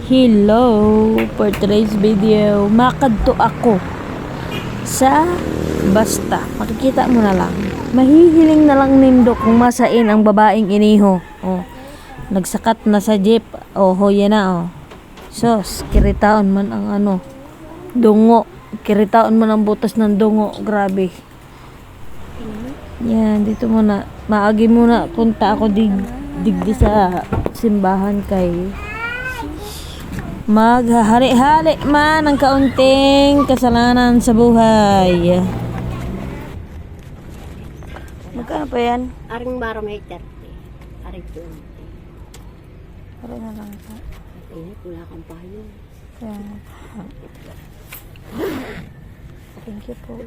Hello! For today's video, makadto ako sa basta. Makikita mo na lang. Mahihiling na lang nindo kung masain ang babaeng iniho. Oh, nagsakat na sa jeep. Oh, yan na oh. Sos, kiritaon man ang dungo. Kiritaon man ang butas ng dungo. Grabe. Yan, dito muna. Maagi muna punta ako digdi sa simbahan kay maghahari-hari man ang kaunting kasalanan sa buhay. Magkano pa yan? Aring baro may 30. Aring 20. Para na lang po. Init, wala kang payo. Thank you po.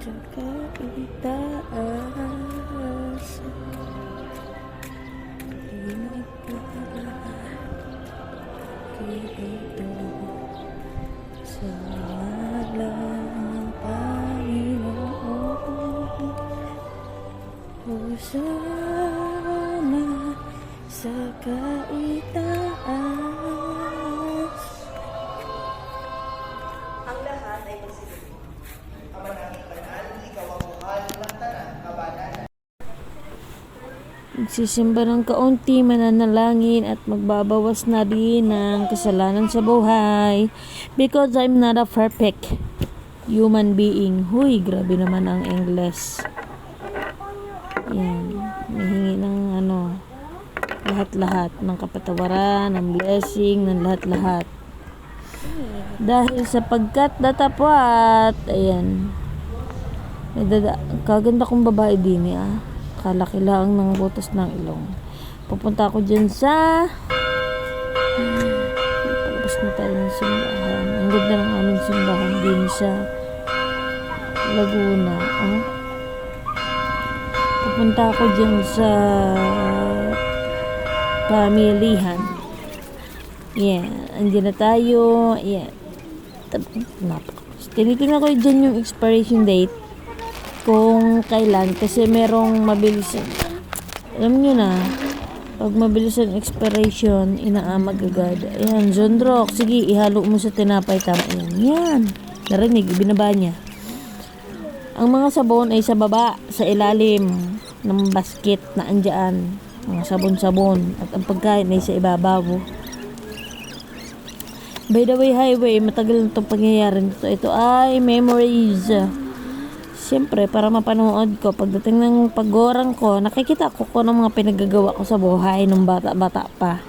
Tsaka itaas ito sa ngalan ng Panginoon. Hosana sa kaitaas. Ang lahat ay posible. Ama naming banal, ikaw ang buhal ng tanan, kabanalan. Magsisimba ng kaunti, mananalangin at magbabawas na din ng kasalanan sa buhay because I'm not a perfect human being. Huy, grabe naman ang English. Yan, mahingi ng lahat-lahat ng kapatawaran, ng blessing, ng lahat-lahat. Dahil sapagkat datapwat, ayan, kaganda kong babae din kalaki lang ng butas ng ilong. Pupunta ako dyan sa palabas na tayo ng simbahan. Ang ganda ng aming simbahan din sa Laguna. Pupunta ako dyan sa pamilihan. Andiyan na tayo. Tinitingnan ko dyan yung expiration date kung kailan kasi merong mabilisan. Alam nyo na, pag mabilisan expiration, inaamag agad. Ayan, Zondrok, sige, ihalo mo sa tinapay. Tama yan. Narinig, binaba niya. Ang mga sabon ay sa baba, sa ilalim ng basket na andyan. Mga sabon-sabon. At ang pagkain ay sa ibabaw. By the way, highway, matagal na itong pangyayari nito. Ito ay memories. Siyempre, para mapanood ko, pagdating ng pagorang ko, nakikita ko ng mga pinagagawa ko sa buhay nung bata-bata pa.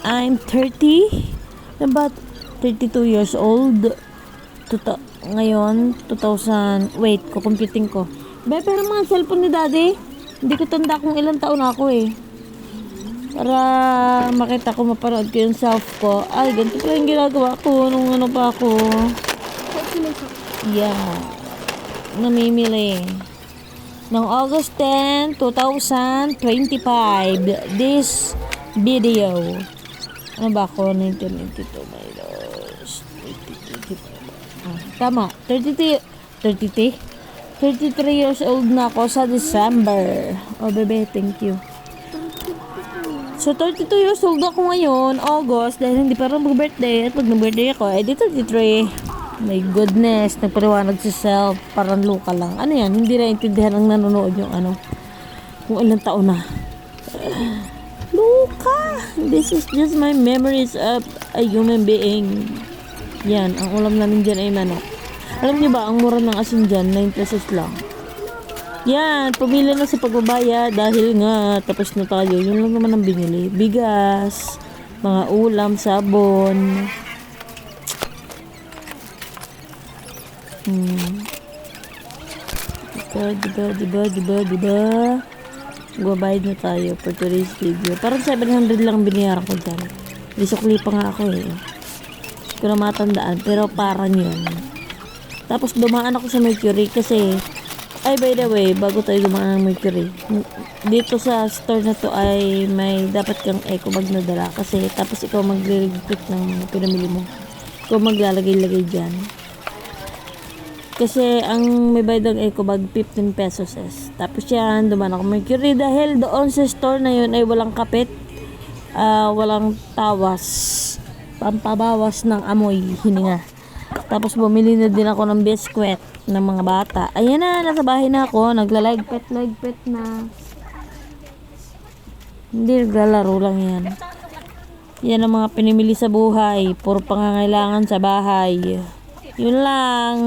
I'm 32 years old. Ngayon, 2000, wait, kukumputing ko. Pero mga cellphone ni daddy, hindi ko tanda kung ilang taon ako Para makita ko, mapanood ko yung self ko. Ay, ganito pala yung ginagawa ko nung pa ako. Yeah. Namimili. Noong August 10, 2025. This video. Ano ba ako? 1992. My loss. 2025. Tama. 33 years old na ako sa December. Bebe, thank you. So, 32 years old ako ngayon, August, dahil hindi pa rin mag-birthday. At pag nag-birthday ako, di 33. My goodness, nagpaliwanag si self, parang luka lang. Ano yan? Hindi na intindihan ang nanonood yung kung ilang taon na. Luka! This is just my memories of a human being. Yan, ang ulam namin dyan ay manok. Alam niyo ba, ang mura ng asin dyan, 9 pesos lang. Yan, pumili na sa pagbabaya dahil nga tapos na tayo. Yun lang naman ang binili. Bigas, mga ulam, sabon. Diba? Magbabayad na tayo for today's video. Parang 700 lang binayaran ko dyan. Isukli pa nga ako Hindi ko na matandaan. Pero parang yun. Tapos dumaan ako sa Mercury kasi, ay by the way, bago tayo dumaan ng Mercury, dito sa store na to ay may dapat kang eco bag na dala kasi tapos ikaw magre-repeat ng pinamili mo. Ikaw maglalagay-lagay dyan. Kasi ang may bayad ng eco bag 15 pesos es. Tapos yan, dumaan ako Mercury dahil doon sa store na yun ay walang kapit, walang tawas, pampabawas ng amoy hininga. Tapos bumili na din ako ng biskwit ng mga bata. Ayan na, nasa bahay na ako, naglalagpet na. Hindi, naglalaro lang yan. Yan ang mga pinimili sa buhay, puro pangangailangan sa bahay. Yun lang.